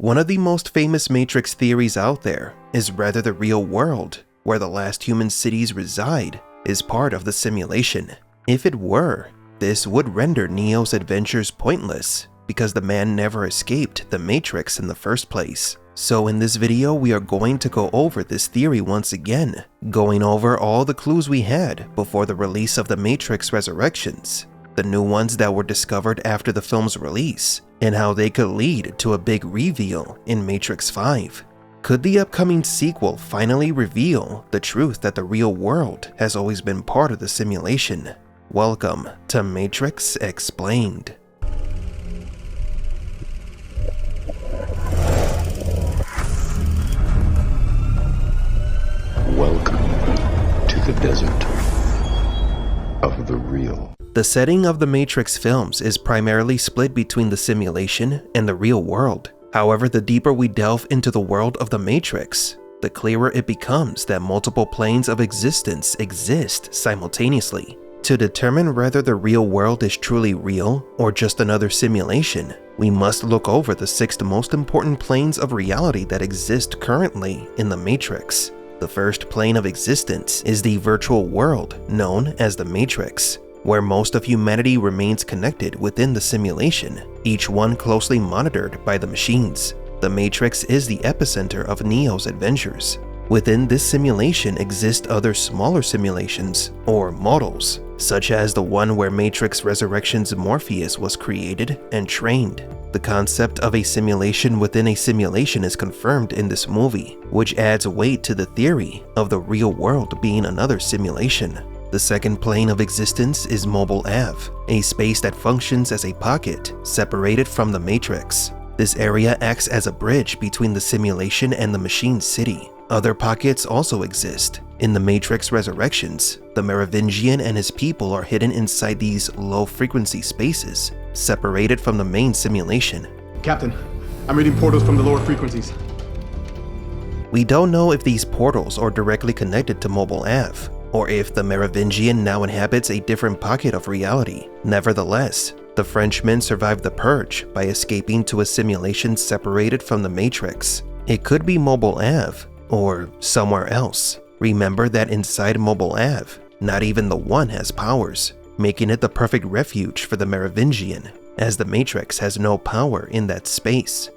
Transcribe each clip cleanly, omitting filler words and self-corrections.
One of the most famous Matrix theories out there is whether the real world, where the last human cities reside, is part of the simulation. If it were, this would render Neo's adventures pointless, because the man never escaped the Matrix in the first place. So in this video, we are going to go over this theory once again, going over all the clues we had before the release of the Matrix Resurrections, the new ones that were discovered after the film's release, and how they could lead to a big reveal in Matrix 5. Could the upcoming sequel finally reveal the truth that the real world has always been part of the simulation? Welcome to Matrix Explained. Welcome to the desert of the real. The setting of the Matrix films is primarily split between the simulation and the real world. However, the deeper we delve into the world of the Matrix, the clearer it becomes that multiple planes of existence exist simultaneously. To determine whether the real world is truly real or just another simulation, we must look over the 6 most important planes of reality that exist currently in the Matrix. The first plane of existence is the virtual world known as the Matrix, where most of humanity remains connected within the simulation, each one closely monitored by the machines. The Matrix is the epicenter of Neo's adventures. Within this simulation exist other smaller simulations, or models, such as the one where Matrix Resurrections Morpheus was created and trained. The concept of a simulation within a simulation is confirmed in this movie, which adds weight to the theory of the real world being another simulation. The second plane of existence is Mobile Ave, a space that functions as a pocket separated from the Matrix. This area acts as a bridge between the simulation and the machine city. Other pockets also exist. In the Matrix Resurrections, the Merovingian and his people are hidden inside these low-frequency spaces, separated from the main simulation. Captain, I'm reading portals from the lower frequencies. We don't know if these portals are directly connected to Mobile Ave, or if the Merovingian now inhabits a different pocket of reality. Nevertheless, the Frenchmen survived the purge by escaping to a simulation separated from the Matrix. It could be Mobile Ave, or somewhere else. Remember that inside Mobile Ave, not even the One has powers, making it the perfect refuge for the Merovingian, as the Matrix has no power in that space.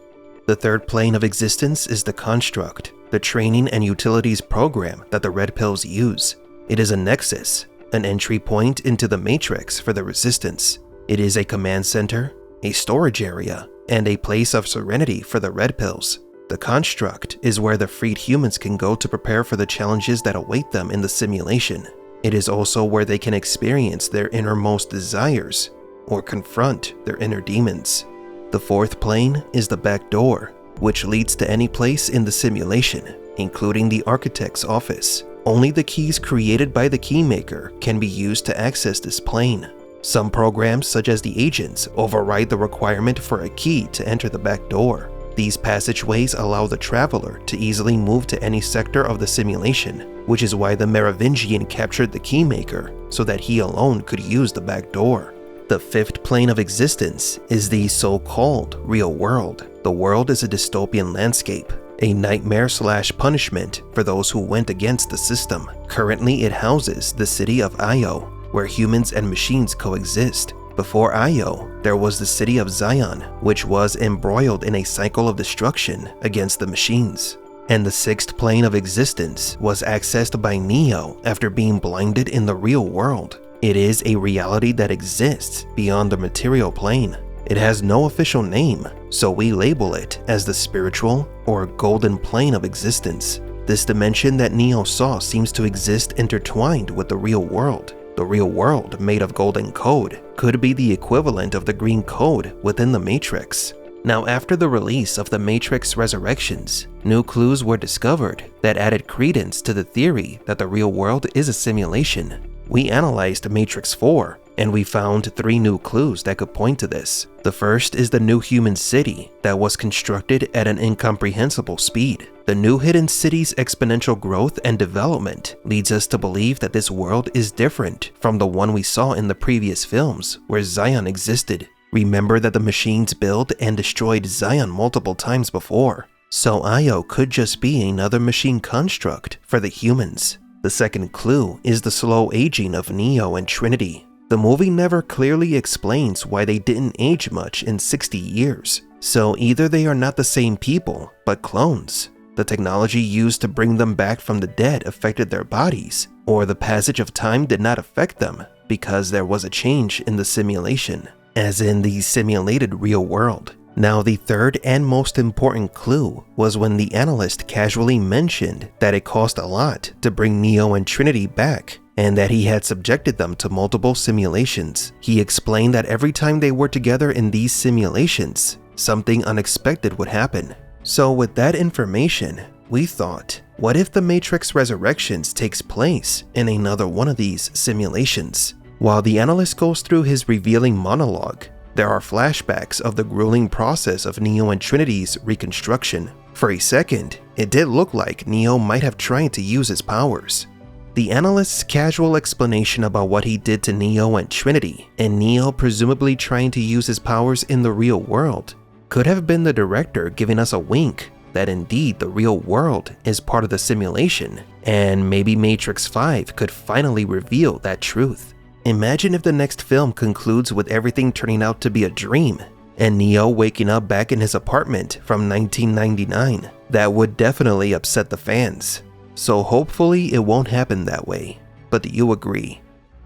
The third plane of existence is the Construct, the training and utilities program that the Red Pills use. It is a nexus, an entry point into the Matrix for the Resistance. It is a command center, a storage area, and a place of serenity for the Red Pills. The Construct is where the freed humans can go to prepare for the challenges that await them in the simulation. It is also where they can experience their innermost desires, or confront their inner demons. The fourth plane is the back door, which leads to any place in the simulation, including the architect's office. Only the keys created by the keymaker can be used to access this plane. Some programs, such as the agents, override the requirement for a key to enter the back door. These passageways allow the traveler to easily move to any sector of the simulation, which is why the Merovingian captured the keymaker so that he alone could use the back door. The fifth plane of existence is the so-called real world. The world is a dystopian landscape, a nightmare/punishment for those who went against the system. Currently, it houses the city of Io, where humans and machines coexist. Before Io, there was the city of Zion, which was embroiled in a cycle of destruction against the machines. And the sixth plane of existence was accessed by Neo after being blinded in the real world. It is a reality that exists beyond the material plane. It has no official name, so we label it as the spiritual or golden plane of existence. This dimension that Neo saw seems to exist intertwined with the real world. The real world, made of golden code, could be the equivalent of the green code within the Matrix. Now, after the release of the Matrix Resurrections, new clues were discovered that added credence to the theory that the real world is a simulation. We analyzed Matrix 4, and we found 3 new clues that could point to this. The first is the new human city that was constructed at an incomprehensible speed. The new hidden city's exponential growth and development leads us to believe that this world is different from the one we saw in the previous films where Zion existed. Remember that the machines built and destroyed Zion multiple times before, so Io could just be another machine construct for the humans. The second clue is the slow aging of Neo and Trinity. The movie never clearly explains why they didn't age much in 60 years, so either they are not the same people, but clones. The technology used to bring them back from the dead affected their bodies, or the passage of time did not affect them because there was a change in the simulation, as in the simulated real world. Now, the third and most important clue was when the analyst casually mentioned that it cost a lot to bring Neo and Trinity back, and that he had subjected them to multiple simulations. He explained that every time they were together in these simulations, something unexpected would happen. So with that information, we thought, what if the Matrix Resurrections takes place in another one of these simulations? While the analyst goes through his revealing monologue, there are flashbacks of the grueling process of Neo and Trinity's reconstruction. For a second, it did look like Neo might have tried to use his powers. The analyst's casual explanation about what he did to Neo and Trinity, and Neo presumably trying to use his powers in the real world, could have been the director giving us a wink that indeed the real world is part of the simulation, and maybe Matrix 5 could finally reveal that truth. Imagine if the next film concludes with everything turning out to be a dream, and Neo waking up back in his apartment from 1999. That would definitely upset the fans. So hopefully it won't happen that way. But do you agree?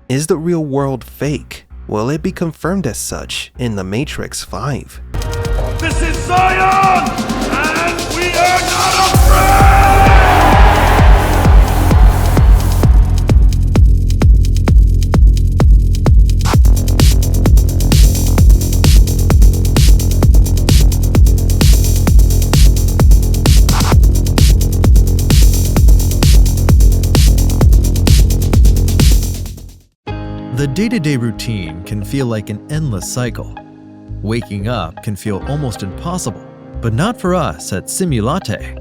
Is the real world fake? Will it be confirmed as such in The Matrix 5? This is Zion, and we are not afraid! The day-to-day routine can feel like an endless cycle. Waking up can feel almost impossible, but not for us at Simulatte.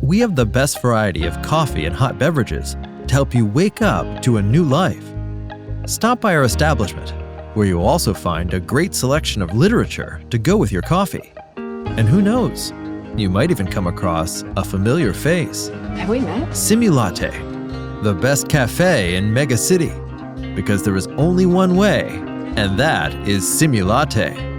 We have the best variety of coffee and hot beverages to help you wake up to a new life. Stop by our establishment, where you'll also find a great selection of literature to go with your coffee. And who knows, you might even come across a familiar face. Have we met? Simulatte, the best cafe in Mega City, because there is only one way, and that is Simulatte.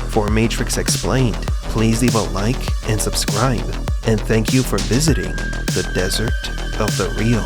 For Matrix Explained, please leave a like and subscribe, and thank you for visiting the Desert of the Real.